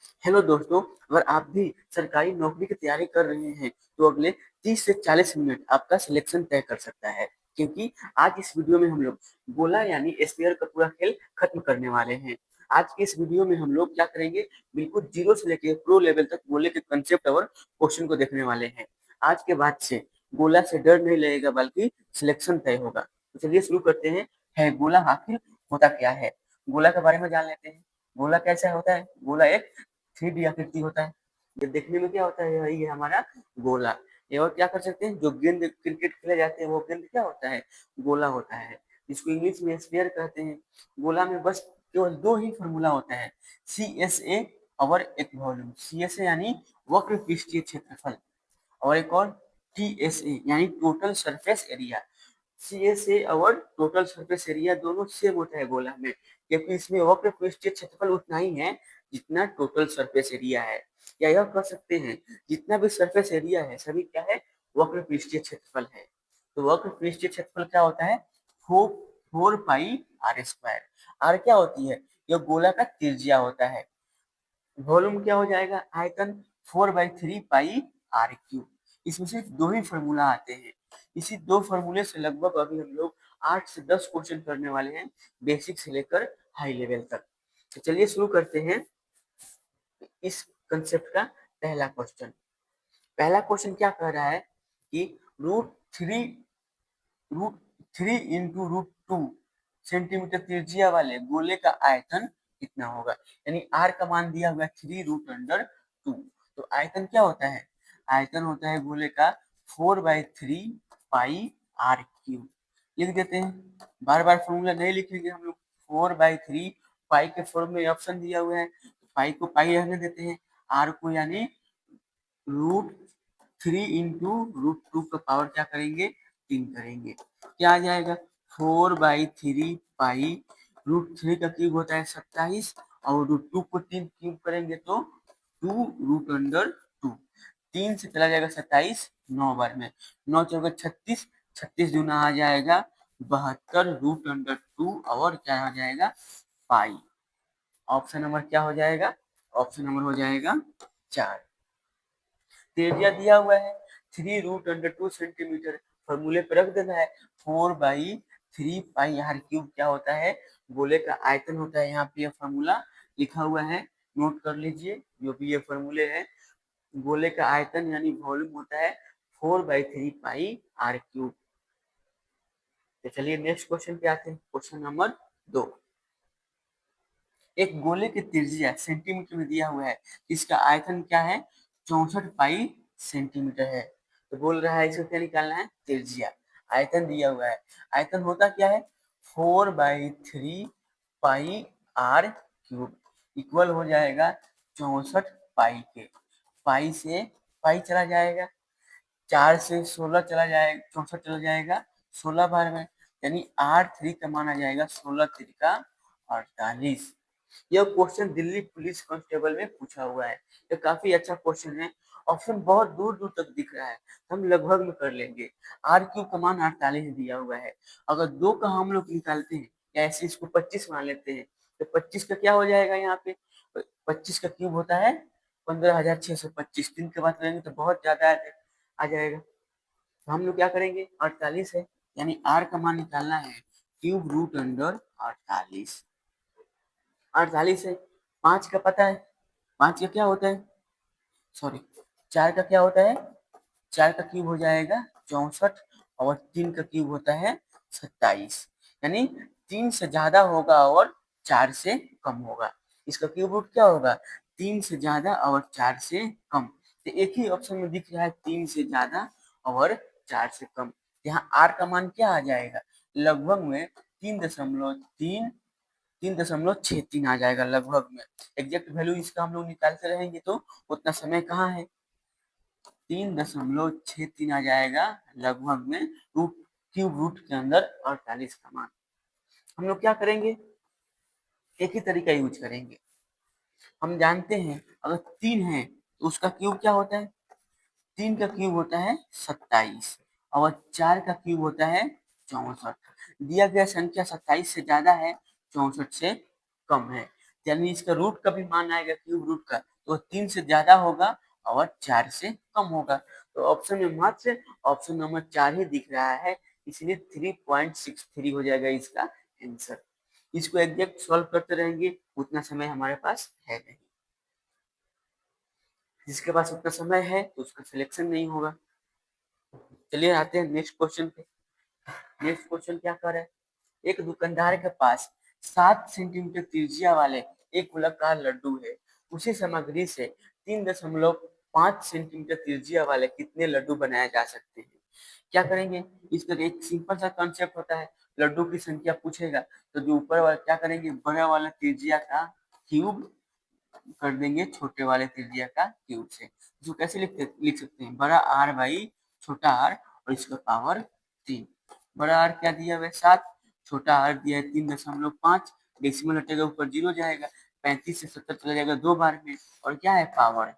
Hello दोस्तों, अगर आप भी सरकारी नौकरी की तैयारी कर रहे हैं, तो अगले 30 से 40 मिनट आपका सिलेक्शन तय कर सकता है। क्योंकि आज इस वीडियो में हम लोग गोला यानी स्फीयर का पूरा खेल खत्म करने वाले हैं। आज के इस वीडियो में हम लोग क्या करेंगे, बिल्कुल जीरो से लेकर प्रो लेवल तक गोले के कंसेप्ट और क्वेश्चन को देखने वाले हैं। आज के बाद से गोला से डर नहीं लगेगा, बल्कि सिलेक्शन तय होगा। तो चलिए शुरू करते हैं। है गोला आखिर होता क्या है? गोला के बारे में जान लेते हैं। गोला कैसा होता है? गोला एक 3D आकृति होता है। ये देखने में क्या होता है? यही है हमारा गोला। ये और क्या कर सकते हैं, जो गेंद क्रिकेट खेले जाते हैं वो गेंद क्या होता है? गोला होता है, जिसको इंग्लिश में स्फीयर कहते हैं। गोला में बस केवल दो ही फॉर्मूला होता है, CSA और एक वॉल्यूम। CSA यानी वक्र पृष्ठीय क्षेत्रफल, और एक और TSA यानी टोटल सरफेस एरिया। CSA और टोटल सरफेस एरिया दोनों सेम होता है गोला में, क्योंकि इसमें वक्र पृष्ठीय क्षेत्रफल उतना ही है जितना टोटल सरफेस एरिया है। या यह कह सकते हैं, जितना भी सरफेस एरिया है सभी क्या है? वक्र पृष्ठीय क्षेत्रफल है। तो वक्र पृष्ठीय क्षेत्रफल क्या होता है? 4 पाई R²। आर क्या होती है? यह गोला का त्रिज्या होता है। वॉल्यूम क्या हो जाएगा? आयतन 4/3 पाई R³ इसमें सिर्फ दो ही फॉर्मूला आते हैं। इसी दो फॉर्मूले से लगभग अभी हम लोग 8 से 10 क्वेश्चन करने वाले हैं, बेसिक से लेकर हाई लेवल तक। तो चलिए शुरू करते हैं इस कंसेप्ट का पहला क्वेश्चन। पहला क्वेश्चन क्या कह रहा है कि root three root three into root 2 centimetre त्रिज्या वाले गोले का आयतन कितना होगा? यानी आर का मान दिया हुआ 3√2। तो आयतन क्या होता है? आयतन होता है गोले का 4/3 पाई R³ लिख देते हैं। बार बार फॉर्मूला नहीं लिखेंगे हम लोग। 4/3 पाई के फॉर्म में ऑप्शन दिया हुआ है, तो पाई को पाई रहने देते हैं, आर को यानी √3 इंटू √2 का पावर क्या करेंगे? 3 करेंगे। क्या आ जाएगा? 4/3 पाई √3 का क्यूब होता है 27, और √2 को 3 क्यूब करेंगे तो 2√2। 3 से चला जाएगा 27, 9 बार में, 9 चौके 36, 36 दूना आ जाएगा 72√2, और क्या आ जाएगा? पाई। ऑप्शन नंबर क्या हो जाएगा? ऑप्शन नंबर हो जाएगा 4। त्रिज्या दिया हुआ है 3√2 सेंटीमीटर, फॉर्मूले पर रख देना है। 4/3 पाई R³ क्या होता है? गोले का आयतन होता है। यहाँ पे यह फॉर्मूला लिखा हुआ है, नोट कर लीजिए जो भी ये फॉर्मूले है। गोले का आयतन यानी वॉल्यूम होता है 4/3 पाई R³। तो चलिए नेक्स्ट क्वेश्चन पे आते हैं, क्वेश्चन नंबर 2। एक गोले की त्रिज्या सेंटीमीटर में दिया हुआ है, इसका आयतन क्या है? 64 पाई सेंटीमीटर है। तो बोल रहा है इसको क्या निकालना है? त्रिज्या। आयतन दिया हुआ है, आयतन होता क्या है? 4/3 पाई R³ इक्वल हो जाएगा 64 पाई के। पाई से पाई चला जाएगा, 4 से 16 चला जाएगा, 64 चला जाएगा 16 बार में, यानी R3 का माना जाएगा 16×3 = 48। यह क्वेश्चन दिल्ली पुलिस कांस्टेबल में पूछा हुआ है। यह काफी अच्छा क्वेश्चन है। ऑप्शन बहुत दूर दूर तक दिख रहा है, हम लगभग में कर लेंगे। R³ का मान 48 दिया हुआ है। अगर 2 का हम लोग निकालते हैं, या ऐसे इसको 25 मान लेते हैं, तो 25 का क्या हो जाएगा? यहाँ पे 25 का क्यूब होता है 15,625। 3 के बाद करेंगे तो बहुत ज्यादा आ जाएगा। तो हम लोग क्या करेंगे? 48 है, यानी R का मान निकालना है √48। 48 है। 5 का पता है, 5 का क्या होता है? सॉरी, 4 का क्या होता है? 4 का क्यूब हो जाएगा 64, और 3 का क्यूब होता है 27। यानी 3 से ज्यादा होगा और 4 से कम होगा। इसका क्यूब रूट क्या होगा? 3 से ज्यादा और 4 से कम। तो एक ही ऑप्शन में दिख रहा है 3 से ज्यादा और 4 से कम। यहाँ आर का मान क्या आ जाएगा? लगभग में 3.63 आ जाएगा लगभग में। एग्जैक्ट वैल्यू इसका हम लोग निकालते रहेंगे तो उतना समय कहाँ है। 3.63 आ जाएगा लगभग में रूट क्यूब रूट के अंदर 48 का मान। हम लोग क्या करेंगे? एक ही तरीका यूज करेंगे। हम जानते हैं अगर 3 है तो उसका क्यूब क्या होता है? 3 का क्यूब होता है 27, और 4 का क्यूब होता है 64। दिया गया संख्या 27 से ज्यादा है, 64 से कम है, यानी इसका रूट का भी मान आएगा क्यूब रूट का तो 3 से ज्यादा होगा और 4 से कम होगा। तो ऑप्शन में मात्र ऑप्शन नंबर 4 ही दिख रहा है, इसलिए 3.63 हो जाएगा इसका आंसर। इसको एग्जैक्ट सॉल्व करते रहेंगे, उतना समय हमारे पास है नहीं। जिसके पास उतना समय है तो उसका सिलेक्शन नहीं होगा। चलिए आते हैं नेक्स्ट क्वेश्चन पे। नेक्स्ट क्वेश्चन क्या कर रहा है, एक दुकानदार के पास 7 सेंटीमीटर त्रिज्या वाले एक गोलाकार लड्डू है। उसी सामग्री से 3.5 सेंटीमीटर त्रिज्या वाले कितने लड्डू बनाए जा सकते हैं? क्या करेंगे, इसका एक सिंपल सा कॉन्सेप्ट होता है, लड्डू की संख्या पूछेगा तो जो ऊपर वाला क्या करेंगे, बड़ा वाला त्रिज्या का क्यूब कर देंगे छोटे वाले त्रिज्या का क्यूब से। जो कैसे लिख सकते हैं, बड़ा आर बाई छोटा आर और इसका पावर 3। बड़ा आर क्या दिया हुआ है 7, छोटा आर दिया है 3.5, डेसिमल हटेगा ऊपर 0 जाएगा, 35 से 70 चला जाएगा 2 बार में, और क्या है पावर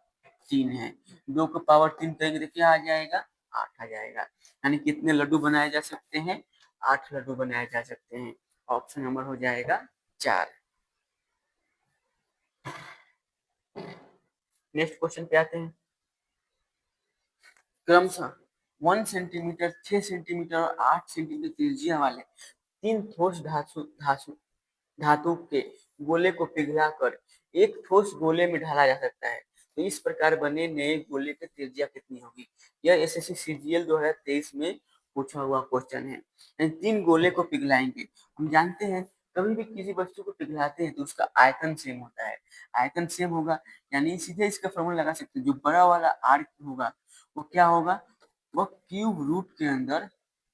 3 है। 2 को पावर 3 करेंगे तो क्या आ जाएगा, 8 आ जाएगा। यानी कितने लड्डू बनाए जा सकते हैं, 8 लड्डू बनाए जा सकते हैं। ऑप्शन नंबर हो जाएगा 4। नेक्स्ट क्वेश्चन पे आते हैं। क्रमशः 1 सेंटीमीटर, 6 सेंटीमीटर और 8 सेंटीमीटर त्रिज्या वाले 3 ठोस धातु के गोले को पिघलाकर एक ठोस गोले में ढाला जा सकता है। तो इस प्रकार बने नए गोले की त्रिज्या कितनी होगी? यह एसएससी सीजीएल 2023 में पूछा हुआ क्वेश्चन है। यानी 3 गोले को पिघलाएंगे। हम जानते हैं कभी भी किसी वस्तु को पिघलाते हैं तो उसका आयतन सेम होता है। आयतन सेम होगा यानी सीधे इसका फॉर्मूला लगा सकते हैं, जो बड़ा वाला आर होगा वो क्या होगा, वो क्यूब रूट के अंदर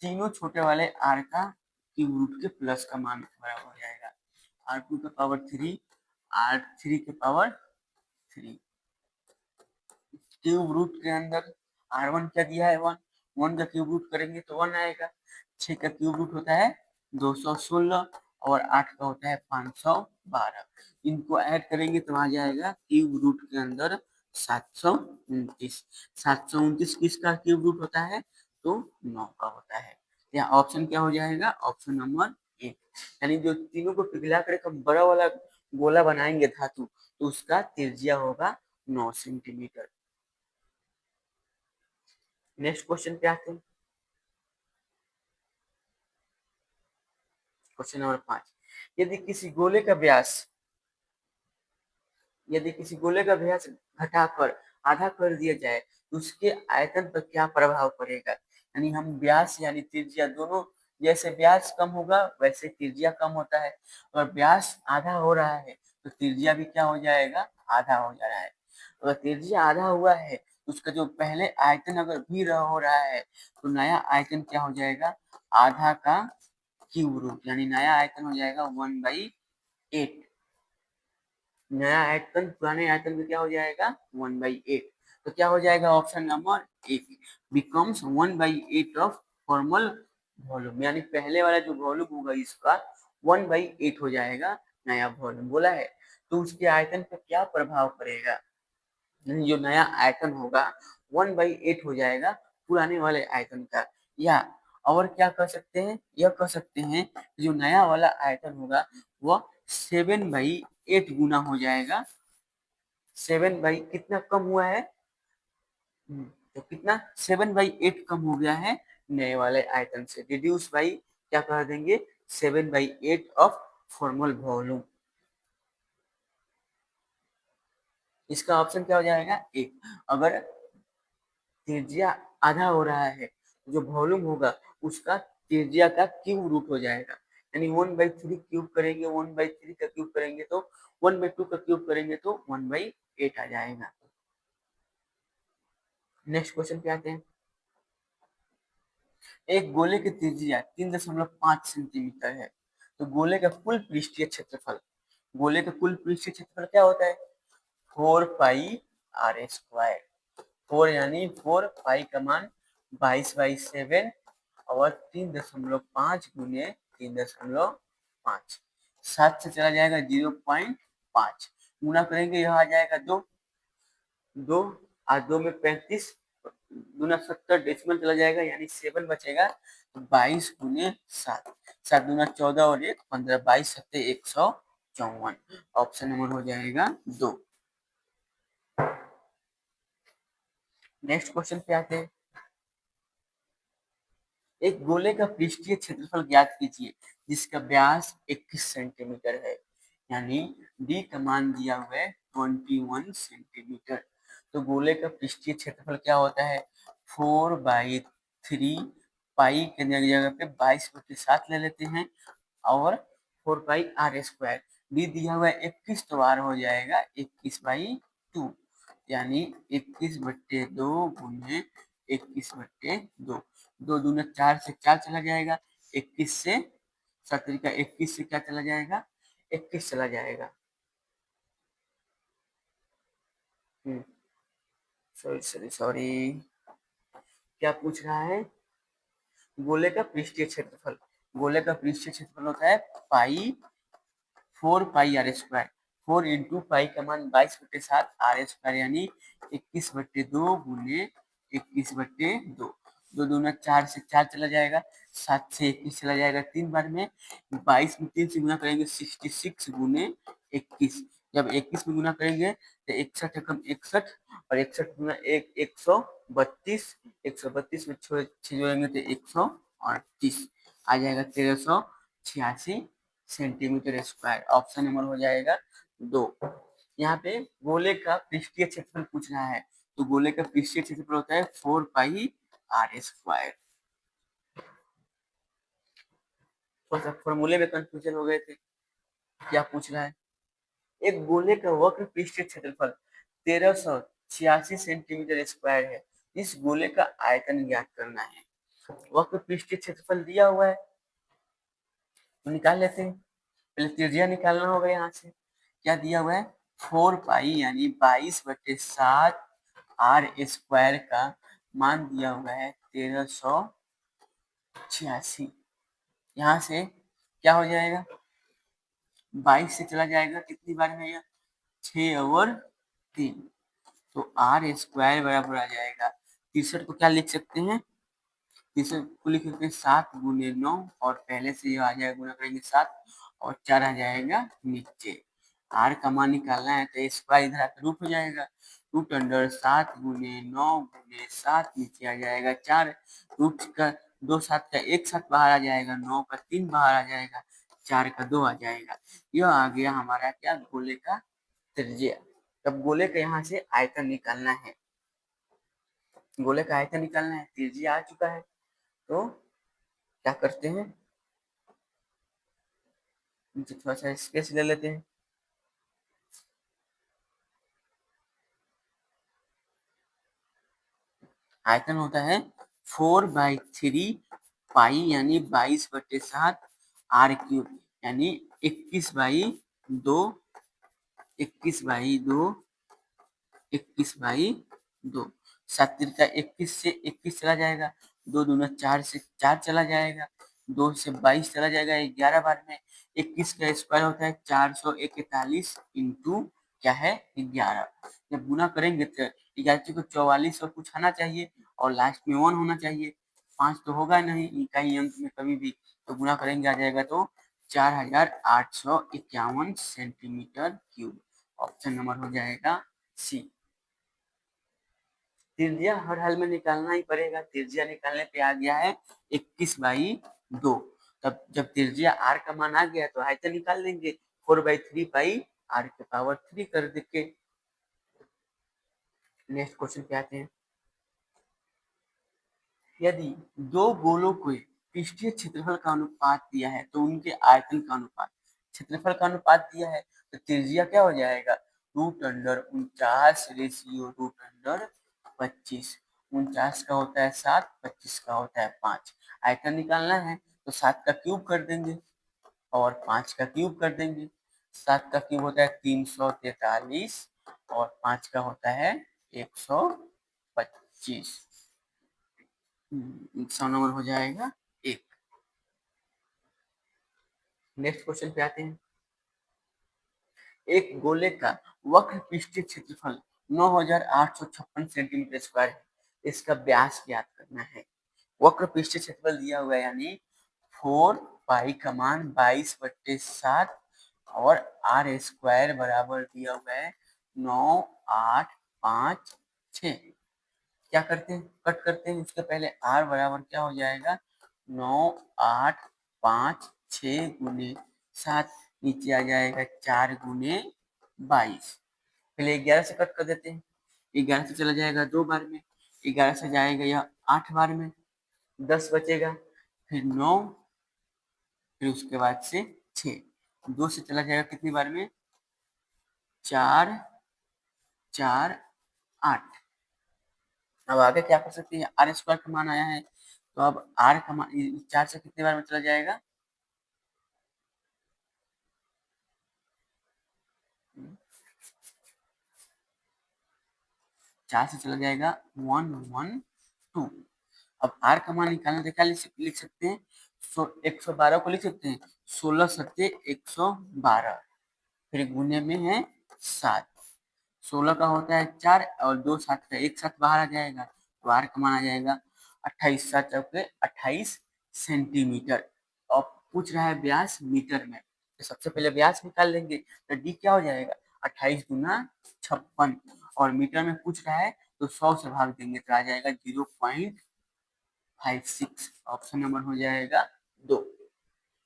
तीनों छोटे वाले आर का क्यूब रूट के प्लस का मान बराबर हो जाएगा। R2 का पावर 3, R3 के पावर 3, क्यूब रूट के अंदर R1 क्या दिया है 1, 1 का क्यूब रूट करेंगे तो 1 आएगा। 6 का क्यूब रूट होता है 216 और 8 का होता है 512। इनको ऐड करेंगे तो आ जाएगा क्यूब रूट के अंदर 729। 729 किसका क्यूब रूट होता है, तो 9 का होता है। यहाँ ऑप्शन क्या हो जाएगा, ऑप्शन नंबर ए। यानी जो तीनों को पिघला कर एक बड़ा वाला गोला बनाएंगे धातु, तो उसका त्रिज्या होगा 9 सेंटीमीटर। नेक्स्ट क्वेश्चन पे आते हैं। क्वेश्चन नंबर 5, यदि किसी गोले का व्यास घटाकर आधा कर दिया जाए तो उसके आयतन पर क्या प्रभाव पड़ेगा? यानी हम व्यास यानी त्रिज्या दोनों, जैसे व्यास कम होगा वैसे त्रिज्या कम होता है, और व्यास आधा हो रहा है तो त्रिज्या भी क्या हो जाएगा, आधा हो जा रहा है। अगर त्रिज्या आधा हुआ है तो उसका जो पहले आयतन अगर भी हो रहा है तो नया आयतन क्या हो जाएगा, आधा का क्यूब रूट, यानी नया आयतन हो जाएगा 1/8। नया आयतन पुराने आयतन में क्या हो जाएगा, 1/8। तो क्या हो जाएगा, option number A becomes 1/8 of formal volume. यानी पहले वाला जो वॉल्यूम होगा इसका 1/8 हो जाएगा, नया वॉल्यूम बोला है। तो उसके आयतन पर क्या प्रभाव पड़ेगा, जो नया आयतन होगा 1/8 हो जाएगा पुराने वाले आयतन का। या और क्या कर सकते हैं, यह कह सकते हैं जो नया वाला आयतन होगा वह 7/8 गुना हो जाएगा। 7 कितना कम हुआ है, तो कितना 7/8 कम हो गया है नए वाले आयतन से, रिड्यूस बाई क्या कर देंगे 7/8 ऑफ फॉर्मल वॉल्यूम। इसका ऑप्शन क्या हो जाएगा, एक। अगर त्रिज्या आधा हो रहा है, जो वॉल्यूम होगा उसका त्रिज्या का क्यूब रूट हो जाएगा। यानी 1/3 क्यूब करेंगे, 1/3 का क्यूब करेंगे तो 1/2 का क्यूब करेंगे तो 1/8 आ जाएगा। नेक्स्ट क्वेश्चन पे आते हैं। एक गोले की त्रिज्या 3.5 सेंटीमीटर है, तो गोले का कुल पृष्ठीय क्षेत्रफल, गोले का कुल पृष्ठीय क्षेत्रफल क्या होता है, 4πr²। 4 यानी 4, पाई का मान 22/7 और 3.5 गुने 3.5, 7 से चला जाएगा 0.5, गुना करेंगे यह आ जाएगा 2, 2 और 2 में 35, दूना 70, डेसिमल चला जाएगा यानी 7 बचेगा, तो 22 गुने 7, 7 दूना 14 और 1 15, 22 7 154। ऑप्शन नंबर हो जाएगा 2। नेक्स्ट क्वेश्चन पे आते हैं। एक गोले का पृष्ठीय क्षेत्रफल ज्ञात कीजिए जिसका व्यास 21 सेंटीमीटर है, यानी डी का मान दिया हुआ है 21 सेंटीमीटर। तो गोले का पृष्ठीय क्षेत्रफल क्या होता है, 4/3 पाई के जगह पे 22/7 ले लेते हैं और 4 पाई r²। डी दिया हुआ है 21, तो आर हो जाएगा 21/2, यानी 21/2 गुने 21/2। दो दूना 4 से 4 चला जाएगा, 21 से 7 का 21 से क्या चला जाएगा, 21 चला जाएगा। सॉरी सॉरी सॉरी, क्या पूछ रहा है, गोले का पृष्ठीय क्षेत्रफल। गोले का पृष्ठीय क्षेत्रफल होता है पाई 4 पाई r²। 4 × पाई का मान 22/7 r², यानी 21/2 गुने 21/2। दो दूना 4 से 4 चला जाएगा, 7 से 21 चला जाएगा 3 बार में, 22 में 3 से गुना करेंगे 66 गुने 21। जब 21 में गुना करेंगे तो 61 एकम 61 और 61 गुना 132, 132 में 6 जोड़ेंगे तो 138 आ जाएगा, 1386 सेंटीमीटर स्क्वायर। ऑप्शन नंबर हो जाएगा 2। यहाँ पे गोले का पृष्ठीय क्षेत्रफल पूछ रहा है, तो गोले का पृष्ठीय क्षेत्रफल होता है 4 पाई r²। थोड़ा सा फॉर्मूले में कंफ्यूजन हो गए थे। क्या पूछ रहा है, एक गोले का वक्र पृष्ठीय क्षेत्रफल 1386 सेंटीमीटर स्क्वायर है, इस गोले का आयतन ज्ञात करना है। वक्र पृष्ठीय क्षेत्रफल दिया हुआ है तो निकाल लेते हैं। पहले त्रिज्या निकालना होगा, यहाँ से क्या दिया हुआ है, 4 पाई यानी 22/7 r² का मान दिया हुआ है 1386। यहाँ से क्या हो जाएगा, 22 से चला जाएगा कितनी बार में, यह 6 और 3, तो r² बराबर आ जाएगा 63 को क्या लिख सकते हैं, 63 को लिख सकते हैं 7 गुने 9, और पहले से ये आ जाएगा, गुना करेंगे 7 और 4 आ जाएगा नीचे। आर का मान निकालना है तो स्क्वायर इधर आकर रूट हो जाएगा, रूट अंडर 7 गुने 9 गुने 7, नीचे आ जाएगा 4, रूट का 2 7 का 1 7 बाहर आ जाएगा, 9 का 3 बाहर आ जाएगा, 4 का 2 आ जाएगा। यह आ गया हमारा क्या, गोले का त्रिज्या। तब गोले का यहाँ से आयतन निकालना है, गोले का आयतन निकालना है, त्रिज्या आ चुका है, तो क्या करते हैं, थोड़ा सा स्पेस ले लेते हैं। आयतन होता है 4/3 पाई यानी 22/7 r³ यानी 21/2, 21/2, 21/2। 7 का 21 से 21 चला जाएगा, 2 दूना 4 से 4 चला जाएगा, 2 से 22 चला जाएगा 11 बार में। 21 का स्क्वायर होता है 441 इंटू क्या है 11। जब गुना करेंगे तो 11 को 44 और कुछ आना चाहिए और लास्ट में 1 होना चाहिए, 5 तो होगा नहीं कहीं अंक में कभी भी, तो गुना करेंगे आ जाएगा तो 4851 सेंटीमीटर क्यूब। ऑप्शन नंबर हो जाएगा सी। त्रिज्या हर हाल में निकालना ही पड़ेगा, त्रिज्या निकालने पे आ गया है 21/2। तब जब त्रिज्या r का मान आ गया तो आयतन निकाल लेंगे, 4/3 पाई r³ कर देंगे। नेक्स्ट क्वेश्चन पे आते हैं। यदि दो गोलों को पृष्ठीय क्षेत्रफल का अनुपात दिया है तो उनके आयतन का अनुपात, क्षेत्रफल का अनुपात दिया है तो त्रिज्या क्या हो जाएगा, √49 49 का होता है 7, 25 का होता है 5। आयतन निकालना है तो 7 का क्यूब कर देंगे और 5 का क्यूब कर देंगे। 7 का क्यूब होता है 343 और 5 का होता है 125। 100 नंबर हो जाएगा 1। नेक्स्ट क्वेश्चन पे आते हैं। एक गोले का वक्र पृष्ठीय क्षेत्रफल 9856 सेंटीमीटर स्क्वायर है, इसका व्यास ज्ञात करना है। वक्र पृष्ठीय क्षेत्रफल दिया हुआ है यानी 4 पाई का मान 22/7 और r² बराबर दिया हुआ है 9856। क्या करते हैं, कट करते हैं। उसके पहले आर बराबर क्या हो जाएगा, 9 8 5 6 गुने 7, नीचे आ जाएगा 4 गुने 22। पहले 11 से कट कर देते हैं, 11 से चला जाएगा 2 बार में, 11 से जाएगा यह 8 बार में, 10 बचेगा, फिर 9, फिर उसके बाद से 6, 2 से चला जाएगा कितनी बार में, 4 4 8। अब आगे क्या कर सकते हैं, आर स्क्वायर का मान आया है, तो अब आर का मान 4 से कितने बार में चला जाएगा, 4 से चला जाएगा 1 1 2। अब आर का मान निकालना तो क्या लिख सकते हैं, 112 को लिख सकते हैं, 16 सत्ते 112, फिर गुने में है 7, 16 का होता है 4 और 2 7 का, एक साथ बाहर आ जाएगा, तो आर का मान आ जाएगा 28 7 चौके 28 सेंटीमीटर। और पूछ रहा है व्यास मीटर में, तो सबसे पहले व्यास निकाल लेंगे, तो डी क्या हो जाएगा, 28 गुना 56, और मीटर में पूछ रहा है तो 100 से भाग देंगे तो आ जाएगा 0.56, ऑप्शन नंबर हो जाएगा 2।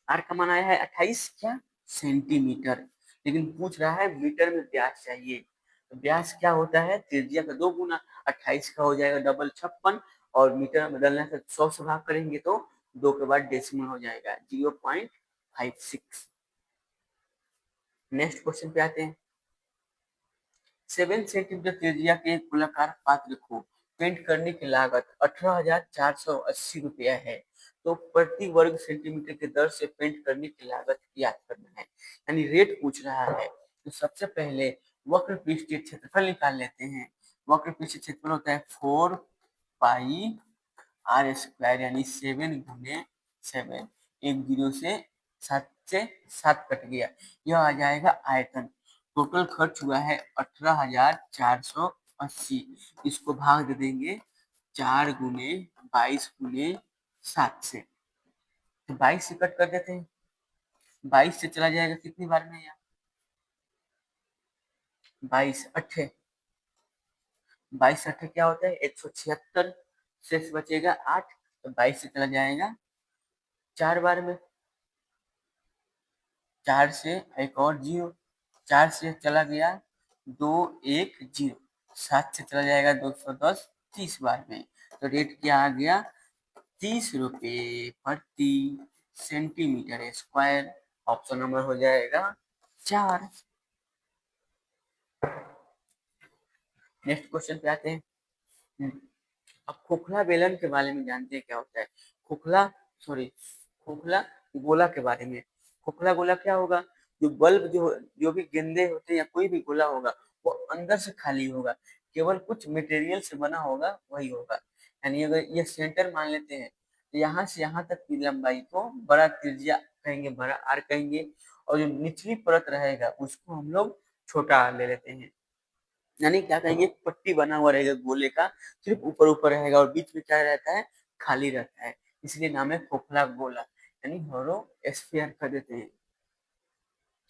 आर का मान आया है 28 क्या, सेंटीमीटर, लेकिन पूछ रहा है मीटर में व्यास चाहिए। तो व्यास क्या होता है, त्रिज्या का 2 गुना, 28 का हो जाएगा डबल 56, और मीटर में बदलने से 100 से भाग करेंगे तो 2 के बाद डेसिमल हो जाएगा 0.56। नेक्स्ट क्वेश्चन पे आते हैं। 7 सेंटीमीटर त्रिज्या के एक गोलाकार पात्र को पेंट करने की लागत 18,480 रुपया है, तो प्रति वर्ग सेंटीमीटर की दर से पेंट करने की लागत ज्ञात करना है, यानी रेट पूछ रहा है। तो सबसे पहले वक्र पृष्ठीय क्षेत्रफल निकाल लेते हैं। वक्र पृष्ठीय क्षेत्रफल होता है 4 पाई आर स्क्वायर, यानी 7 गुने 7, एक जीरो से 7 कट गया, यह आ जाएगा आयतन। टोटल खर्च हुआ है 18,480, इसको भाग दे देंगे 4 गुने 22 गुने 7 से, तो 22 से कट कर देते हैं, 22 से चला जाएगा कितनी बार में, यहाँ 22 अट्ठे, 22 अट्ठे क्या होता है 176, शेष बचेगा 8, तो 22 से चला जाएगा 4 बार में, 4 से एक और 0, 4 से चला गया 2 1 0, 7 से चला जाएगा 210, 30 बार में, तो रेट क्या आ गया, 30 रुपये प्रति सेंटीमीटर स्क्वायर, ऑप्शन नंबर हो जाएगा 4। नेक्स्ट क्वेश्चन पे आते हैं। अब खोखला बेलन के बारे में जानते हैं क्या होता है, खोखला सॉरी खोखला गोला के बारे में। खोखला गोला क्या होगा, जो बल्ब जो भी गेंदे होते हैं या कोई भी गोला होगा वो अंदर से खाली होगा, केवल कुछ मटेरियल से बना होगा वही होगा। यानी अगर ये सेंटर मान लेते हैं तो यहाँ से यहाँ तक की लंबाई को बड़ा त्रिज्या कहेंगे, बड़ा आर कहेंगे, और जो निचली परत रहेगा उसको हम लोग छोटा आर ले लेते हैं। यानी क्या कहेंगे, पट्टी बना हुआ रहेगा गोले का, सिर्फ ऊपर ऊपर रहेगा और बीच में क्या रहता है, खाली रहता है, इसलिए नाम है खोखला गोला, यानी होलो स्फीयर कर देते हैं।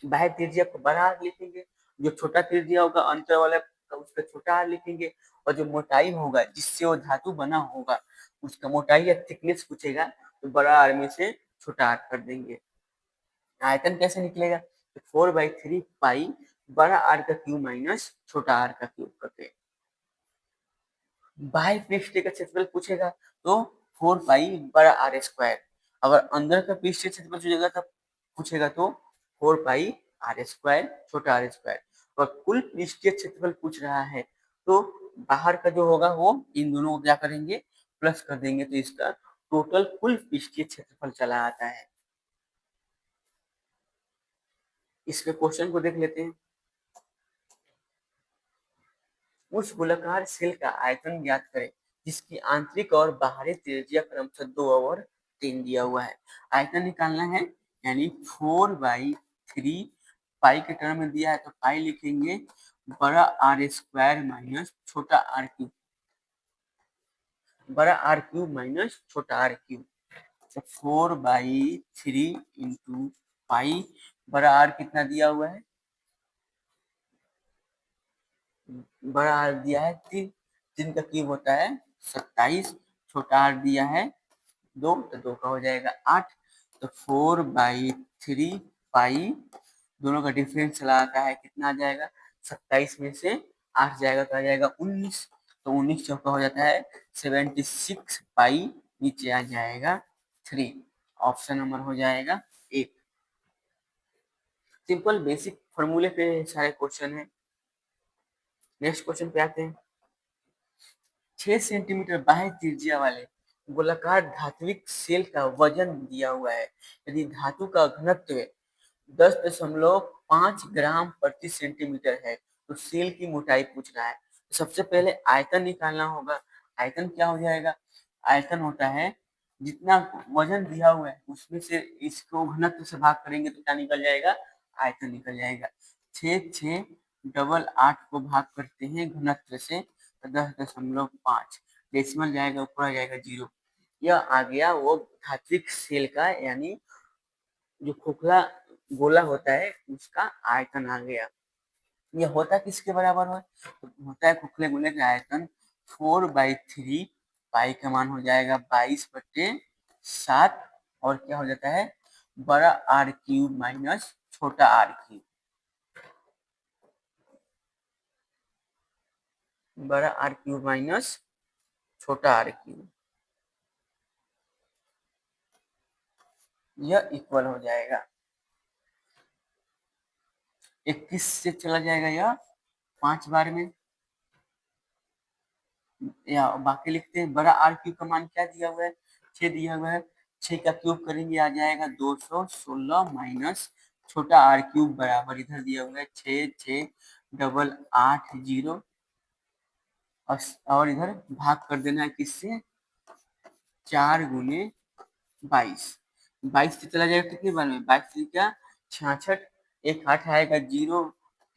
बाह्य त्रिज्या को बड़ा आर लिखेंगे, जो छोटा त्रिज्या होगा अंतर वाला का उसका छोटा आर लिखेंगे, और जो मोटाई होगा जिससे वो धातु बना होगा उसका मोटाई या थिकनेस पूछेगा तो बड़ा आर में से छोटा आर कर देंगे। आयतन कैसे निकलेगा, तो 4/3 पाई बड़ा आर का क्यूब माइनस छोटा आर का क्यूब करके। बाह्य पृष्ठ का क्षेत्रफल पूछेगा तो 4 पाई बड़ा आर स्क्वायर, अगर अंदर का पृष्ठ क्षेत्रफल पूछेगा तब पूछेगा तो 4 पाई आर स्क्वायर छोटा आर स्क्वायर। और कुल पृष्ठीय क्षेत्रफल पूछ रहा है तो बाहर का जो होगा वो इन दोनों को क्या करेंगे, प्लस कर देंगे, तो इसका टोटल कुल पृष्ठीय क्षेत्रफल चला आता है। इसके क्वेश्चन को देख लेते हैं। उस गोलाकार शेल का आयतन ज्ञात करें जिसकी आंतरिक और बाहरी त्रिज्या क्रमशः 2 और 3 दिया हुआ है। आयतन निकालना है, यानी 4/3 पाई के टर्म में दिया है तो पाई लिखेंगे बड़ा आर स्क्वायर माइनस छोटा आर क्यूब, बड़ा आर क्यूब माइनस छोटा आर क्यूब, तो 4/3 इंटू पाई, बड़ा आर कितना दिया हुआ है, बड़ा आर दिया है 3, 3 का क्यूब होता है 27, छोटा आर दिया है 2, तो 2 का हो जाएगा 8, तो 4/3 पाई, दोनों का डिफरेंस चला आता है, कितना आ जाएगा 27 में से 8 जाएगा तो आ जाएगा 19, तो 19 चौका हो जाता है 76 पाई, नीचे आ जाएगा 3, ऑप्शन नंबर हो जाएगा 1। सिंपल बेसिक फॉर्मूले पे सारे क्वेश्चन है। नेक्स्ट क्वेश्चन पे आते हैं। 6 सेंटीमीटर बाह्य त्रिज्या वाले गोलाकार धात्विक सेल का वजन दिया हुआ है। यदि धातु का घनत्व 10.5 ग्राम प्रति सेंटीमीटर है तो सेल की मोटाई पूछ रहा है। तो सबसे पहले आयतन निकालना होगा। आयतन क्या हो जाएगा? आयतन होता है जितना वजन दिया हुआ है उसमें से इसको घनत्व से भाग करेंगे तो क्या निकल जाएगा? आयतन निकल जाएगा। 6,688 को भाग करते हैं घनत्व से तो 10.5, डेसिमल जाएगा ऊपर आ जाएगा 0। यह आ गया वो धात्विक सेल का, यानी जो खोखला गोला होता है उसका आयतन आ गया। यह होता किसके बराबर है? होता है खोखले गोले का आयतन 4/3 पाई का मान हो जाएगा 22/7, और क्या हो जाता है? बड़ा आर क्यूब माइनस छोटा आर क्यूब, बड़ा आर क्यूब माइनस छोटा आर क्यूब, यह इक्वल हो जाएगा 21 से चला जाएगा यह 5 बार में, या बाकी लिखते हैं। बड़ा आर क्यूब का मान क्या दिया हुआ है? 6 दिया हुआ है। 6 का क्यूब करेंगे आ जाएगा 216 माइनस छोटा आर क्यूब बराबर इधर दिया हुआ है 6,688,0, और इधर भाग कर देना है किससे? 4 गुने 22। 22 से चला जाएगा कितनी बार में? 22 से क्या 66, एक 8 आएगा 0,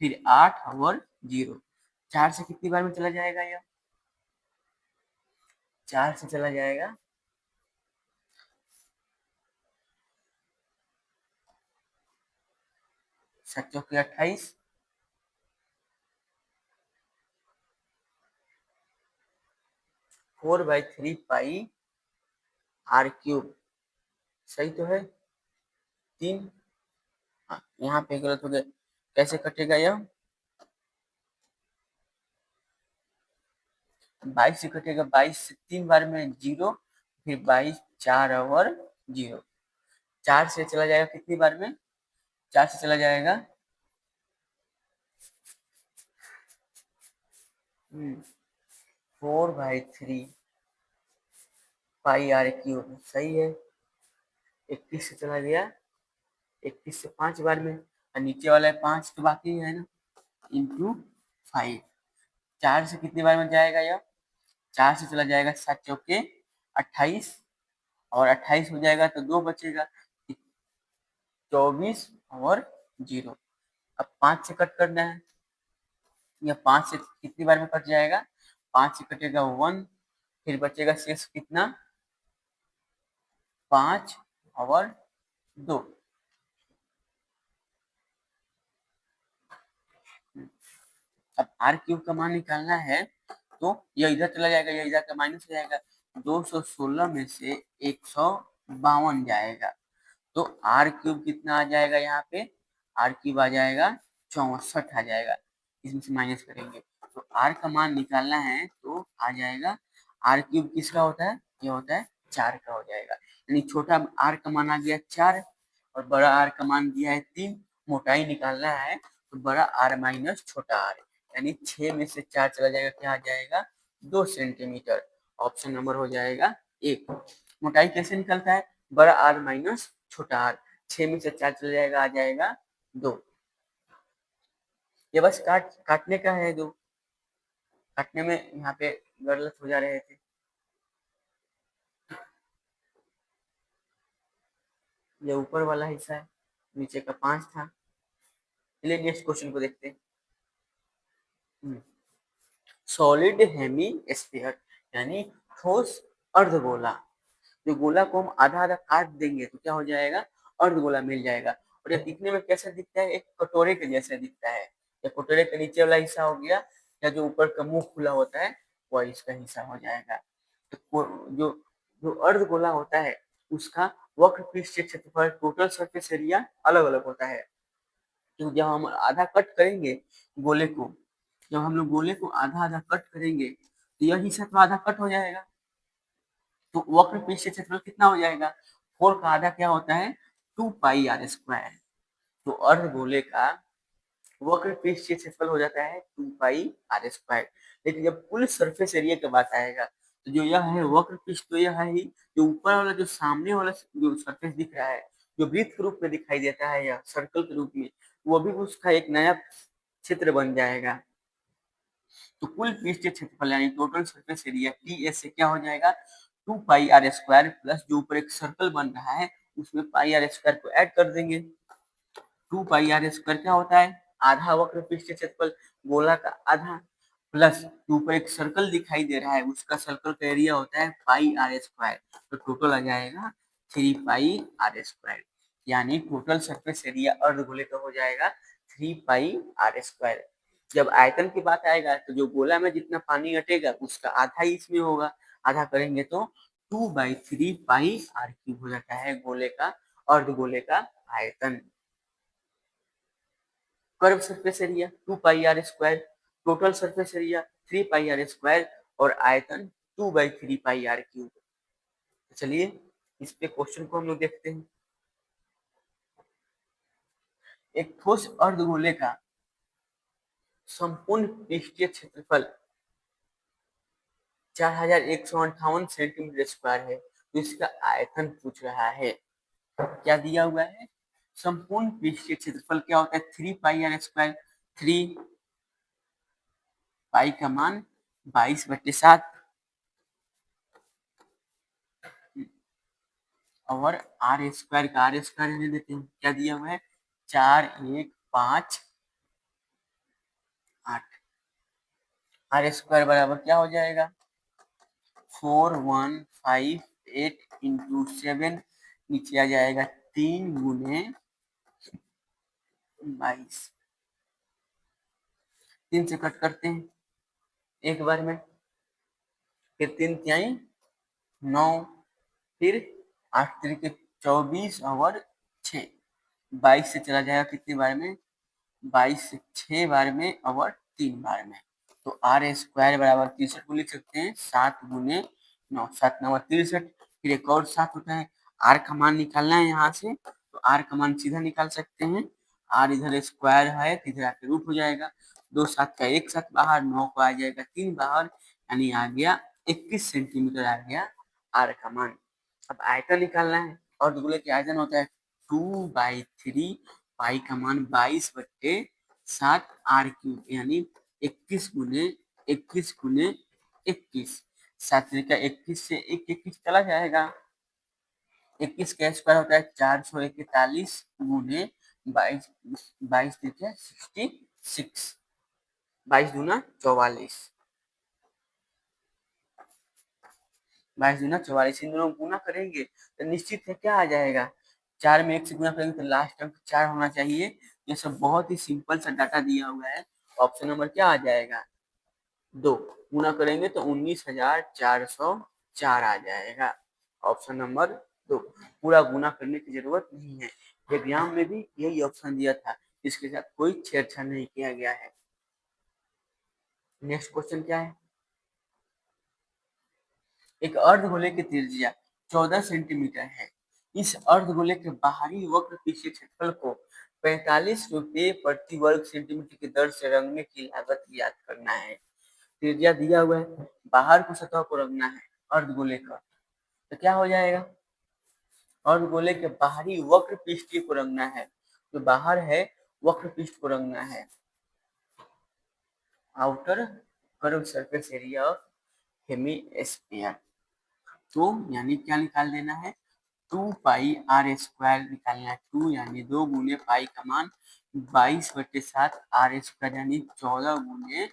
फिर 8 और 0, 4 से कितनी बार में चला जाएगा? यह 4 से चला जाएगा 7 चौके 28, 4/3 पाई आर क्यूब, सही तो है 3। हाँ, यहाँ पे गलत हो गया, कैसे कटेगा यह? 22 से कटेगा, 22 से 3 बार में 0, फिर 22, 4 और 0, 4 से चला जाएगा कितनी बार में? 4 से चला जाएगा 4/3 पाई आर क्यूब, सही है। 21 से चला गया, 21 से 5 बार में, और नीचे वाला है 5 तो बाकी है ना, इंटू 5, 4 से कितनी बार में जाएगा यह? 4 से चला जाएगा 7 चौके 28, और 28 हो जाएगा तो 2 बचेगा 24 और 0। अब 5 से कट करना है, यह 5 से कितनी बार में कट जाएगा? 5 से कटेगा 1, फिर बचेगा शेष कितना? 5 और 2। अब आर क्यूब का मान निकालना है तो यह इधर चला जाएगा, यह इधर का माइनस हो जाएगा, 216 में से 152 जाएगा, तो आर क्यूब कितना आ जाएगा? यहाँ पे आर क्यूब आ जाएगा 64 आ जाएगा, इसमें से माइनस करेंगे तो आर का मान निकालना है तो आ जाएगा, आर क्यूब किसका होता है? ये होता है 4 का हो जाएगा, यानी छोटा आर का मान आ गया 4 और बड़ा आर का मान दिया है 3। मोटाई निकालना है तो बड़ा आर माइनस छोटा आर, यानी 6 में से 4 चला जाएगा, क्या आ जाएगा? 2 सेंटीमीटर, ऑप्शन नंबर हो जाएगा 1। मोटाई कैसे निकलता है? बड़ा आर माइनस छोटा आर, 6 में से 4 चला जाएगा, आ जाएगा 2। ये बस काटने का है, जो काटने में यहाँ पे गलत हो जा रहे थे। ये ऊपर वाला हिस्सा है, नीचे का 5 था। चलिए नेक्स्ट क्वेश्चन को देखते हैं। सॉलिड हेमी स्फीयर, यानी ठोस अर्धगोला, जो गोला को हम आधा आधा काट देंगे तो क्या हो जाएगा? अर्धगोला मिल जाएगा। और ये दिखने में कैसा दिखता है? एक कटोरे के जैसा दिखता है। या कटोरे के नीचे वाला हिस्सा हो गया, या जो ऊपर का मुंह खुला होता है वह इसका हिस्सा हो जाएगा। तो जो जो अर्धगोला होता है उसका वक्र पृष्ठीय क्षेत्रफल टोटल सरफेस एरिया अलग अलग होता है। तो जब हम आधा कट करेंगे गोले को, जब हम लोग गोले को आधा आधा कट करेंगे तो यह हिस्सा तो आधा कट हो जाएगा, तो वक्र पृष्ठीय क्षेत्रफल कितना हो जाएगा, 4 का आधा क्या होता है, 2 पाई r स्क्वायर। तो अर्धगोले का वक्र पृष्ठीय क्षेत्रफल हो जाता है 2 पाई r स्क्वायर। लेकिन जब कुल सरफेस एरिया की बात आएगा तो जो यह है वक्र पृष्ठ तो यह है ही, जो ऊपर वाला जो सामने वाला जो सरफेस दिख रहा है, जो वृत्त के रूप में दिखाई देता है या सर्कल के रूप में, वो भी उसका एक नया क्षेत्र बन जाएगा। तो कुल पृष्ठीय क्षेत्रफल यानी total surface area T S से क्या हो जाएगा, 2 पाई r स्क्वायर प्लस जो ऊपर एक सर्कल बन रहा है उसमें पाई आर स्क्वायर को ऐड कर देंगे। 2 पाई r स्क्वायर क्या होता है, आधा वक्र पृष्ठीय क्षेत्रफल गोला का आधा, प्लस ऊपर एक सर्कल दिखाई दे रहा है उसका सर्कल का एरिया होता है पाई r स्क्वायर। तो टोटल आ जाएगा 3 पाई r स्क्वायर, यानी टोटल सरफेस एरिया अर्धगोले का हो जाएगा 3 पाई r स्क्वायर। जब आयतन की बात आएगा तो जो गोला में जितना पानी अटेगा उसका आधा ही इसमें होगा, आधा करेंगे तो 2/3 पाई r³ हो जाता है गोले का, अर्धगोले का आयतन। कर्व सरफेस एरिया 2 पाई r square, total surface area 3 पाई r स्क्वायर और आयतन 2/3 पाई r³। चलिए इस पे क्वेश्चन को हम लोग देखते हैं। एक ठोस अर्धगोले का संपूर्ण पृष्ठीय क्षेत्रफल 4158 सेंटीमीटर स्क्वायर है, तो इसका आयतन पूछ रहा है। क्या दिया हुआ है, संपूर्ण पृष्ठीय क्षेत्रफल क्या होता है, 3 पाई r स्क्वायर, 3 पाई का मान 22/7 और r² का r² रहने देते हैं। क्या दिया हुआ है, 4158। r² बराबर क्या हो जाएगा, 4158 इंटू 7, नीचे आ जाएगा 3 गुने 22, 3 से कट करते हैं एक बार में, फिर 3 तिहाई 9, फिर 8 तरीके 24 और 6, 22 से चला जाएगा कितनी बार में, 22 से 6 बार में और 3 बार में। तो r² बराबर 63 को लिख सकते हैं, 7 गुने 9, 7 9 63। फिर एक और 7 होता है, r का मान निकालना है यहाँ से, तो r का मान सीधा निकाल सकते हैं। r इधर स्क्वायर है तो इधर आके रूट हो जाएगा, 2 7 का 1 7 बाहर, 9 को आ जाएगा 3 बाहर, यानी आ गया 21 सेंटीमीटर आ गया r का मान। अब आयतन निकालना है, और दुगले के आयतन होता है 2/3 पाई का मान 22/7 r³ यानी 21 गुने 21 गुने 21, 7 का 21 से 21 चला जाएगा, 21 का स्क्वायर होता है 441 गुने 22, 22 66, 22 दूना 44, 22 दूना 44, इन दोनों गुना करेंगे तो निश्चित है क्या आ जाएगा, 4 में 1 से गुना करेंगे तो लास्ट अंक 4 होना चाहिए। ये सब बहुत ही सिंपल सा डाटा दिया हुआ है। ऑप्शन नंबर क्या आ जाएगा, 2, गुना करेंगे तो 19,404 आ जाएगा। ऑप्शन नंबर 2, पूरा गुना करने की जरूरत नहीं है, एग्जाम में भी यही ऑप्शन दिया था, इसके साथ कोई छेड़छाड़ नहीं किया गया है। नेक्स्ट क्वेश्चन क्या है, एक अर्धगोले की त्रिज्या 14 सेंटीमीटर है, इस अर्धगोले के बाहरी वक्र पृष्ठीय क्षेत्रफल को 45 रुपये प्रति वर्ग सेंटीमीटर की दर से रंगने की लागत ज्ञात करना है। त्रिज्या दिया हुआ है, बाहर को सतह को रंगना है अर्धगोले का, तो क्या हो जाएगा, अर्धगोले के बाहरी वक्र पृष्ठीय को रंगना है, जो बाहर है वक्र पृष्ठ को रंगना है, outer curve surface area of hemisphere. तो यानी क्या निकाल देना है, 2 पाई r² निकालना है, 2 यानी 2 गुने पाई का मान 22/7 r² यानी 14 गुने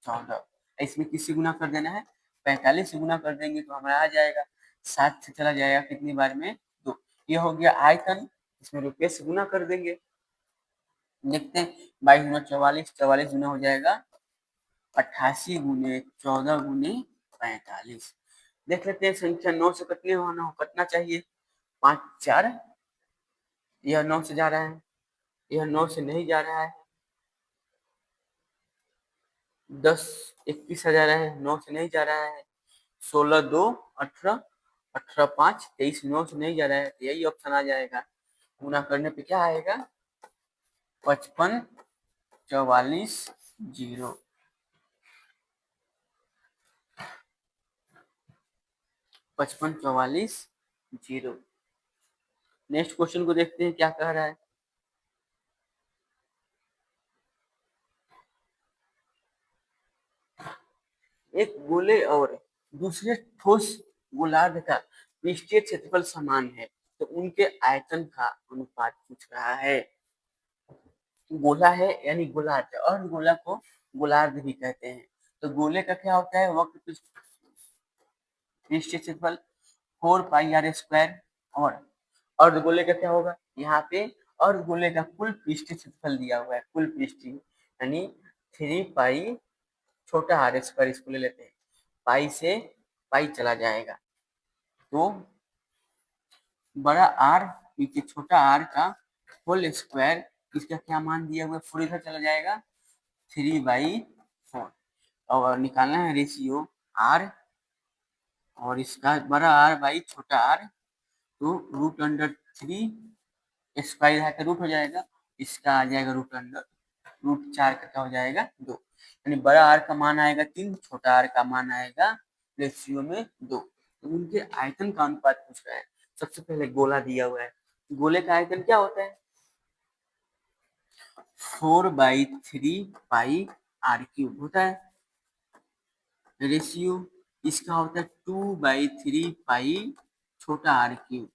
14। इसमें किससे गुना कर देना है, 45 से गुना कर देंगे तो हमारा आ जाएगा, 7 से चला जाएगा कितनी बार में, 2। ये हो गया आयतन, इसमें रुपये से गुना कर देंगे। देखते हैं 22 गुना 44, 44 गुना हो जाएगा 88 गुने 14 गुने 45। देख लेते हैं संख्या 9 से कटना चाहिए। 5 4, यह 9 से जा रहा है, यह 9 से नहीं जा रहा है। 10 21 जा रहा है, 9 से नहीं जा रहा है। 16 2 18, 18 5 23, 9 से नहीं जा रहा है, यही ऑप्शन आ जाएगा। गुना करने पे क्या आएगा? 55 44 0। 55 44 0। नेक्स्ट क्वेश्चन को देखते हैं क्या कह रहा है। एक गोले और दूसरे ठोस गोलार्ध का पृष्ठीय क्षेत्रफल समान है, तो उनके आयतन का अनुपात पूछ रहा है। गोला है यानी गोलार्ध, और गोला को गोलार्ध भी कहते हैं। तो गोले का क्या होता है? वक्र पृष्ठीय क्षेत्रफल 4πr²। और अर्धगोले का क्या होगा? यहाँ पे अर्धगोले का कुल पृष्ठीय क्षेत्रफल दिया हुआ है, कुल पृष्ठीय यानी 3π छोटा r², इसको ले लेते हैं। पाई से पाई चला जाएगा, तो बड़ा आर नीचे छोटा आर का होल स्क्वायर, इसका क्या मान दिया हुआ है? 4 इधर चला जाएगा, 3/4। और निकालना है रेशियो आर, और इसका बड़ा आर बाई छोटा आर, तो √3 स्क्वायर है तो रूट हो जाएगा, इसका आ जाएगा √4 का क्या हो जाएगा? 2। यानी बड़ा आर का मान आएगा 3, छोटा आर का मान आएगा रेशियो में 2। तो उनके आयतन का अनुपात पूछ रहा है। सबसे पहले गोला दिया हुआ है, गोले का आयतन क्या होता है? 4/3πr³ होता है। रेशियो इसका होता है 2/3π छोटा r³।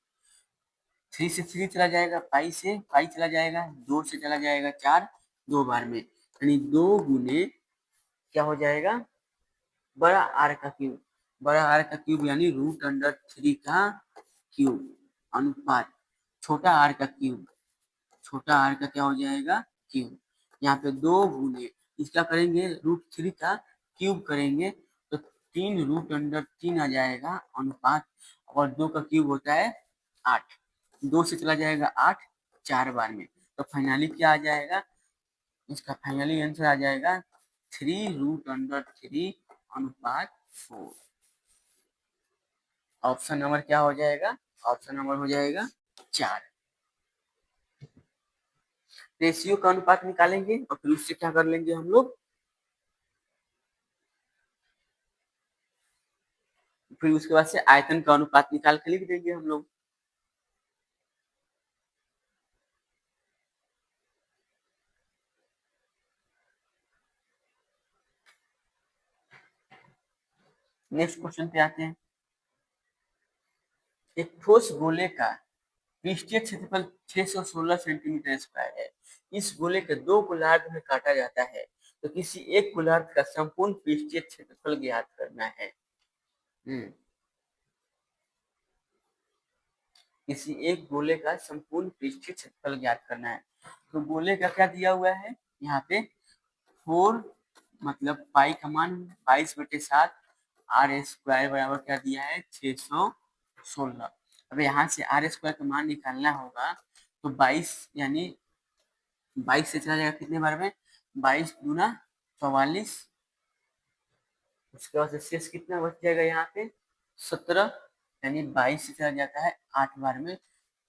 3 से 3 चला जाएगा, पाई से पाई चला जाएगा, 2 से चला जाएगा 4, 2 बार में, यानी 2 गुने क्या हो जाएगा? बड़ा आर का क्यूब। बड़ा आर का क्यूब यानी √3 का क्यूब अनुपात छोटा आर का क्यूब। छोटा आर का क्या हो जाएगा? क्यूब। यहाँ पे 2 गुने इसका करेंगे, √3 का क्यूब करेंगे तो 3 √3 आ जाएगा अनुपात, और 2 का क्यूब होता है 8। 2 से चला जाएगा 8, 4 बार में, तो फाइनली क्या आ जाएगा? इसका फाइनली आंसर आ जाएगा 3 √3 अनुपात 4। ऑप्शन नंबर क्या हो जाएगा? ऑप्शन नंबर हो जाएगा 4। रेशियो का अनुपात निकालेंगे और फिर उससे क्या कर लेंगे हम लोग? फिर उसके बाद से आयतन का अनुपात निकाल के लिख देंगे हम लोग। नेक्स्ट क्वेश्चन पे आते हैं। एक ठोस गोले का पृष्ठीय क्षेत्रफल 616 सेंटीमीटर स्क्वायर है। इस गोले के 2 गोलार्ध में काटा जाता है, तो किसी एक गोलार्ध का संपूर्ण पृष्ठीय क्षेत्रफल ज्ञात करना है। किसी एक गोले का संपूर्ण पृष्ठीय क्षेत्रफल ज्ञात करना है। तो गोले का क्या दिया हुआ है यहाँ पे? 4 मतलब पाई का मान 22/7, r² बराबर क्या दिया है? 616। अब यहाँ से r² का मान निकालना होगा, तो 22 यानी 22 से चला जाएगा कितने बार में? 22 दूना 44। उसके बाद से शेष कितना बच जाएगा यहाँ पे? 17, यानी 22 से चला जाता है 8 बार में,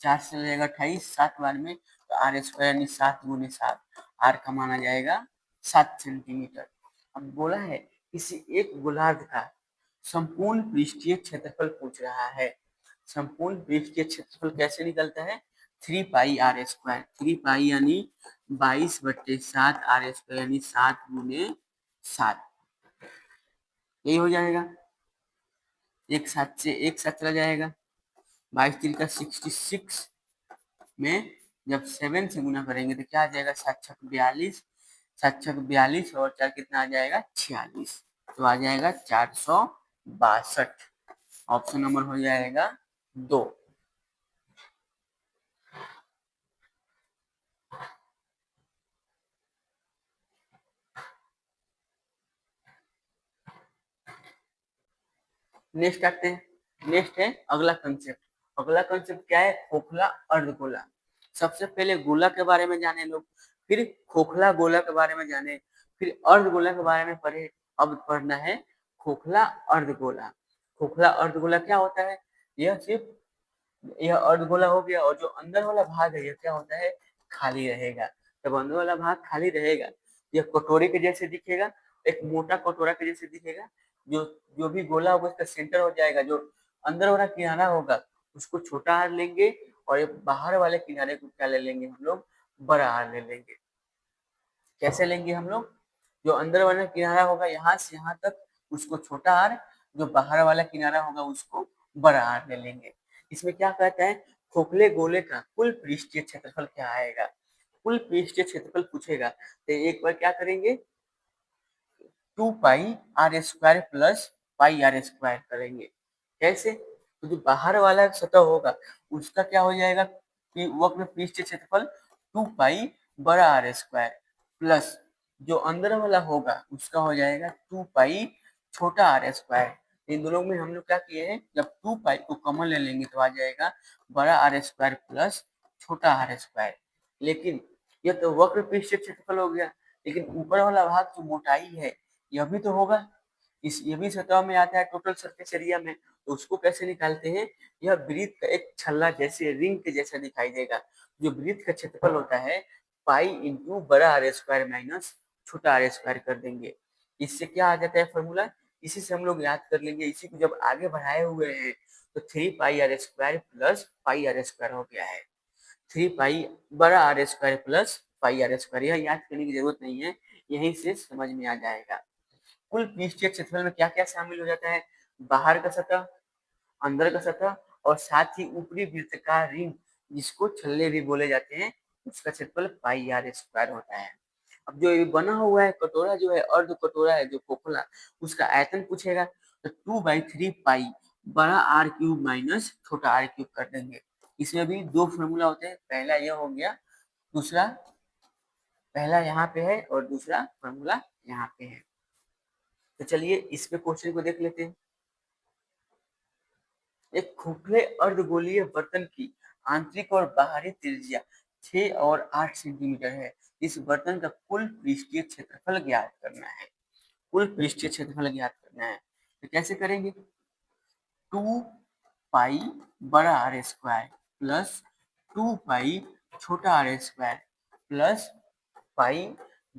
4 से चला जाएगा 28, 7 बार में, तो r² यानी 7 गुने 7, r का माना जाएगा 7 सेंटीमीटर। अब बोला है किसी एक गोलार्ध का संपूर्ण पृष्ठीय क्षेत्रफल पूछ रहा है। संपूर्ण पृष्ठीय क्षेत्रफल कैसे निकलता है? 3πr²। 3π यानी 22/7, r² यानी 7 गुने 7, यही हो जाएगा। एक साथ चला जाएगा, 22 का 66 में जब 7 से गुना करेंगे तो क्या आ जाएगा? 7 छक 42, 7 छक 42 और 4 कितना आ जाएगा? 46, तो आ जाएगा 462। ऑप्शन नंबर हो जाएगा 2। नेक्स्ट आते हैं। नेक्स्ट है अगला कंसेप्ट। अगला कंसेप्ट क्या है? खोखला अर्धगोला। सबसे पहले गोला के बारे में जाने लोग, फिर खोखला गोला के बारे में जाने, फिर अर्धगोला के बारे में पढ़े। अब पढ़ना है खोखला अर्धगोला। खोखला अर्धगोला क्या होता है? यह सिर्फ यह अर्धगोला हो गया, और जो अंदर वाला भाग है यह क्या होता है? खाली रहेगा। जब अंदर वाला भाग खाली रहेगा, यह कटोरे के जैसे दिखेगा, एक मोटा कटोरा के जैसे दिखेगा। जो जो भी गोला होगा उसका सेंटर हो जाएगा, जो अंदर वाला किनारा होगा उसको छोटा आर लेंगे, और ये बाहर वाले किनारे को क्या ले लेंगे हम लोग? बड़ा आर ले लेंगे। कैसे लेंगे हम लोग? जो अंदर वाला किनारा होगा यहाँ से यहाँ तक, उसको छोटा आर, जो बाहर वाला किनारा होगा उसको बड़ा आर ले लेंगे। इसमें क्या कहता है? खोखले गोले का कुल पृष्ठीय क्षेत्रफल क्या आएगा? कुल पृष्ठीय क्षेत्रफल पूछेगा तो एक बार क्या करेंगे? 2 पाई r² प्लस पाई r² करेंगे। कैसे? तो जो बाहर वाला सतह होगा उसका क्या हो जाएगा कि वक्र पृष्ठीय क्षेत्रफल 2 पाई बड़ा r² प्लस जो अंदर वाला होगा उसका हो जाएगा 2 पाई छोटा r²। इन दोनों में हम लोग क्या किए हैं? जब 2 पाई को कॉमन ले लेंगे तो आ जाएगा बड़ा r² प्लस छोटा r²। लेकिन यह तो वक्र पृष्ठीय क्षेत्रफल हो गया, लेकिन ऊपर वाला भाग जो मोटाई है यह भी तो होगा। ये भी सतह में आता है टोटल सरफेस एरिया में। तो उसको कैसे निकालते हैं? यह वृत्त का एक छल्ला जैसे रिंग के जैसा दिखाई देगा। जो वृत्त का क्षेत्रफल होता है पाई इंटू बड़ा r² माइनस छोटा r² कर देंगे। इससे क्या आ जाता है फॉर्मूला? इसी से हम लोग याद कर लेंगे। इसी को जब आगे बढ़ाए हुए हैं तो 3 पाई r² प्लस पाई r² हो गया है। 3 पाई बड़ा r² प्लस पाई r²। यह याद करने की जरूरत नहीं है, यहीं से समझ में आ जाएगा। कुल पृष्ठीय क्षेत्रफल में क्या क्या शामिल हो जाता है? बाहर का सतह, अंदर का सतह, और साथ ही ऊपरी वृत्ताकार रिंग जिसको छल्ले भी बोले जाते हैं, उसका क्षेत्रफल पाई r² होता है। अब जो ये बना हुआ है कटोरा जो है, अर्ध कटोरा है जो खोखला, उसका आयतन पूछेगा तो 2/3 पाई बड़ा r³ माइनस छोटा r³ कर देंगे। इसमें भी दो फॉर्मूला होते हैं, पहला यह हो गया, दूसरा पहला यहाँ पे है और दूसरा फॉर्मूला यहाँ पे है। तो चलिए इस पे क्वेश्चन को देख लेते हैं। एक खोखले अर्धगोलीय बर्तन की आंतरिक और बाहरी त्रिज्या 6 और 8 सेंटीमीटर है। इस बर्तन का कुल पृष्ठीय क्षेत्रफल ज्ञात करना है। कुल पृष्ठीय क्षेत्रफल ज्ञात करना है तो कैसे करेंगे? 2 पाई बड़ा r² प्लस 2 पाई छोटा r² प्लस पाई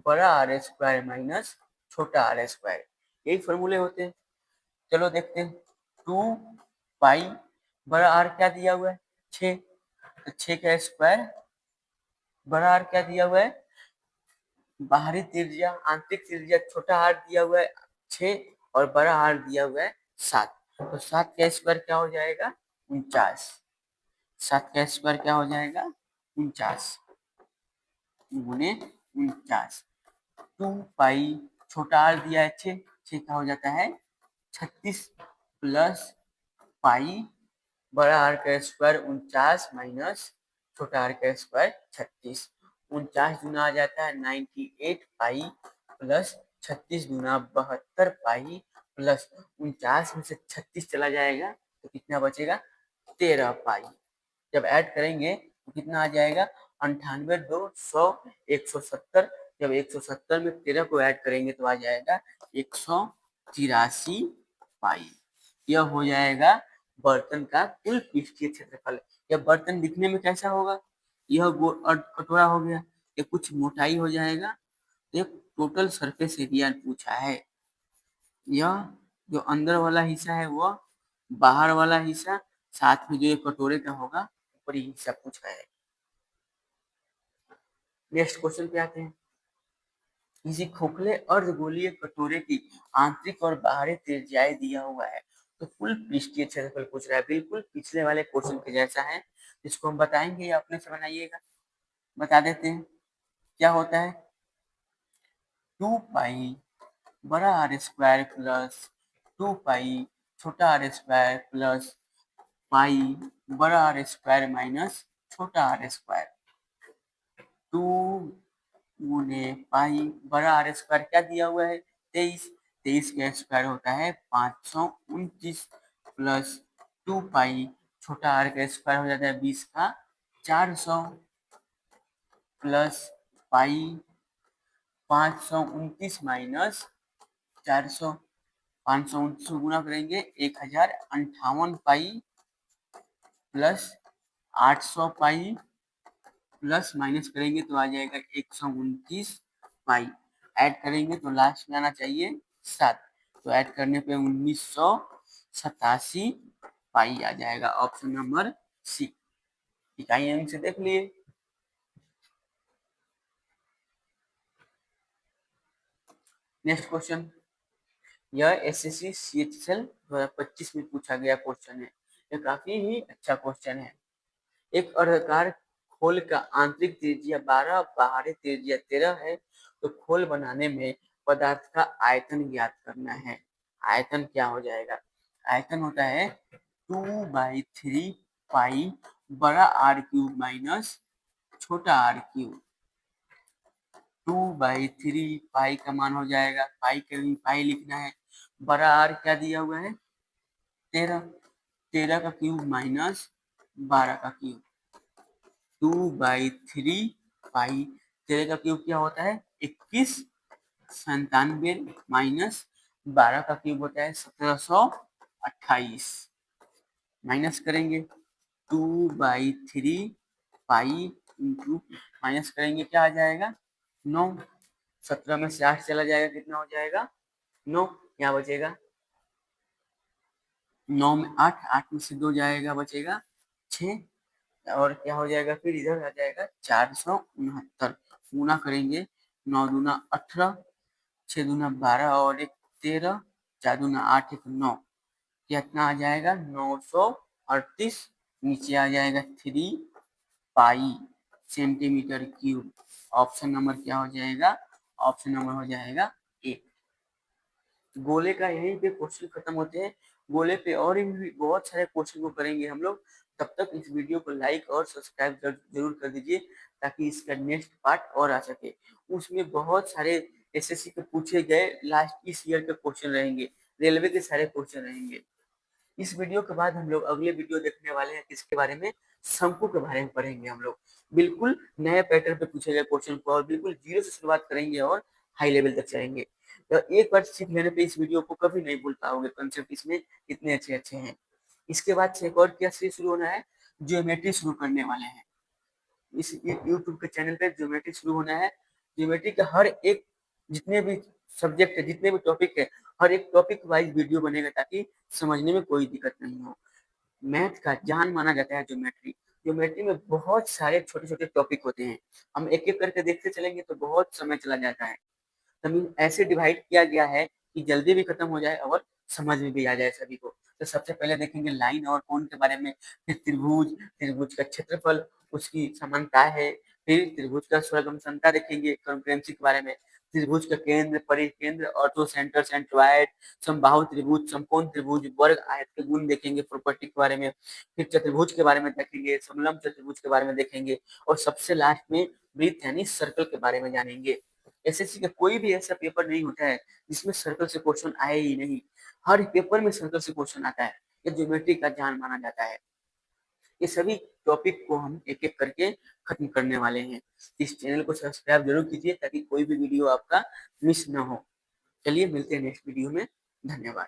बड़ा r² माइनस छोटा r²। यही फॉर्मूले होते हैं। चलो देखते हैं। 2 पाई बड़ा आर क्या दिया हुआ है? 6। तो 6 का स्क्वायर, बड़ा आर क्या दिया हुआ है? बाहरी त्रिज्या, आंतरिक त्रिज्या छोटा आर दिया हुआ है 6, और बड़ा आर दिया हुआ है 7। तो 7 का स्क्वायर क्या हो जाएगा? 49। 7 का स्क्वायर क्या हो जाएगा? 49 गुने 49। 2 पाई छोटा आर दिया है 6, 6 का हो जाता है 36 प्लस पाई बड़ा आर का स्क्वायर 49 माइनस छोटा आर का स्क्वायर 36। 49 गुना आ जाता है 98 पाई प्लस 36 गुना 72 पाई प्लस 49 में से 36 चला जाएगा तो कितना बचेगा? 13 पाई। जब ऐड करेंगे तो कितना आ जाएगा? 98 2 100 170। जब 170 में 13 को ऐड करेंगे तो आ जाएगा 183 पाई। यह हो जाएगा बर्तन का कुल पृष्ठीय क्षेत्रफल। यह बर्तन दिखने में कैसा होगा? यह कटोरा हो गया, ये कुछ मोटाई हो जाएगा। एक टोटल सरफेस एरिया पूछा है। यह जो अंदर वाला हिस्सा है वह, बाहर वाला हिस्सा, साथ में जो ये कटोरे का होगा ऊपरी हिस्सा पूछा है। नेक्स्ट क्वेश्चन पे आते हैं। किसी खोखले अर्धगोलीय कटोरे की आंतरिक और बाहरी त्रिज्याएं दिया हुआ है तो कुल पृष्ठीय क्षेत्रफल पूछ रहा है। बिल्कुल पिछले वाले क्वेश्चन के जैसा है, इसको हम बताएंगे या अपने से बनाइएगा। बता देते हैं क्या होता है। 2 पाई बड़ा r² प्लस 2 पाई छोटा r² प्लस पाई बड़ा r² माइनस छोटा r²। 2 गुने पाई बड़ा r² क्या दिया हुआ है? 23। 23 का स्क्वायर होता है 529 प्लस 2 पाई, छोटा आर का स्क्वायर हो जाता है 20 का 400 प्लस पाई 529 माइनस 400, 529 गुना करेंगे 1058 pi plus 800 pi plus minus करेंगे तो आ जाएगा 129 पाई। ऐड करेंगे तो लास्ट में आना चाहिए 7, तो ऐड करने पे 1987 पाई आ जाएगा। Option number C. इकाई अंक से देख लिए। नेक्स्ट क्वेश्चन, यह एसएससी सीएचएसएल 2025 में पूछा गया क्वेश्चन है। यह काफी ही अच्छा क्वेश्चन है। एक अर्धकार खोल का आंतरिक त्रिज्या 12, बाहरी त्रिज्या 13 है, तो खोल बनाने में पदार्थ का आयतन ज्ञात करना है। आयतन क्या हो जाएगा? आयतन होता है 2/3 पाई बड़ा आर क्यूब माइनस छोटा आर क्यूब। 2/3 पाई का मान हो जाएगा, पाई के लिए पाई लिखना है, बड़ा आर क्या दिया हुआ है 13, 13 का क्यूब माइनस 12 का क्यूब। 2/3 पाई 13 का क्यूब क्या होता है 2197 माइनस 12 का क्यूब होता है 1728। माइनस करेंगे 2/3 पाई इंटू माइनस करेंगे क्या आ जाएगा 9। 17 में से 8 चला जाएगा, कितना हो जाएगा 9। यहाँ बचेगा 9 में 8, 8 में से 2 जाएगा बचेगा 6, और क्या हो जाएगा फिर इधर आ जाएगा 469। गुना करेंगे 9 दूना 18, 6 दूना 12 और 1 13, 4 दूना 8 1 9, कितना आ जाएगा 938। नीचे आ जाएगा 3 पाई सेंटीमीटर क्यूब। ऑप्शन नंबर क्या हो जाएगा? ऑप्शन नंबर हो जाएगा ए। गोले का यहीं पे क्वेश्चन खत्म होते हैं। गोले पे और भी बहुत सारे क्वेश्चन को करेंगे हम लोग। तब तक इस वीडियो को लाइक और सब्सक्राइब जरूर कर दीजिए ताकि इसका नेक्स्ट पार्ट और आ सके। उसमें बहुत सारे एसएससी के पूछे गए लास्ट इस ईयर के क्वेश्चन रहेंगे, रेलवे के सारे क्वेश्चन रहेंगे। इस वीडियो के बाद हम लोग अगले वीडियो देखने वाले हैं किसके बारे में, शंकु के बारे में पढ़ेंगे हम लोग। बिल्कुल नए पैटर्न पे पूछे गए क्वेश्चन को और बिल्कुल जीरो से शुरुआत करेंगे और हाई लेवल तक जाएंगे। तो एक बार सीख लेने पे इस वीडियो को कभी नहीं भूल पाओगे, कंसेप्ट इसमें इतने अच्छे अच्छे हैं। इसके बाद से एक और क्या सीरीज शुरू होना है, ज्योमेट्री शुरू करने वाले हैं। इस यूट्यूब के चैनल पे ज्योमेट्री शुरू होना है। ज्योमेट्री का हर एक जितने भी सब्जेक्ट है, जितने भी टॉपिक है, हर एक टॉपिक वाइज वीडियो बनेगा ताकि समझने में कोई दिक्कत नहीं हो। मैथ का जान माना जाता है ज्योमेट्री। ज्योमेट्री में बहुत सारे छोटे छोटे टॉपिक होते हैं, हम एक एक करके देखते चलेंगे तो बहुत समय चला जाता है। तभी ऐसे डिवाइड किया गया है कि जल्दी भी खत्म हो जाए और समझ में भी आ जाए सभी को। तो सबसे पहले देखेंगे लाइन और कोण के बारे में, फिर त्रिभुज, त्रिभुज का क्षेत्रफल, उसकी समानता है, फिर त्रिभुज का सर्वगम समता देखेंगे, कॉन्फ्रेंसी के बारे में, त्रिभुज का केंद्र, परिकेंद्र, ऑर्थो सेंटर, सेंट्रोइड, समबाहु त्रिभुज, समकोण त्रिभुज, वर्ग आयत के गुण देखेंगे, प्रॉपर्टी के बारे में, फिर चतुर्भुज के बारे में देखेंगे, समलंब चतुर्भुज के बारे में देखेंगे, और सबसे लास्ट में वृत्त यानी सर्कल के बारे में जानेंगे। एसएससी का कोई भी ऐसा पेपर नहीं होता है जिसमें सर्कल से क्वेश्चन आए ही नहीं, हर पेपर में सर्कल से क्वेश्चन आता है। ये ज्योमेट्री का जान माना जाता है। ये सभी टॉपिक को हम एक एक करके खत्म करने वाले हैं। इस चैनल को सब्सक्राइब जरूर कीजिए ताकि कोई भी वीडियो आपका मिस ना हो। चलिए मिलते हैं नेक्स्ट वीडियो में। धन्यवाद।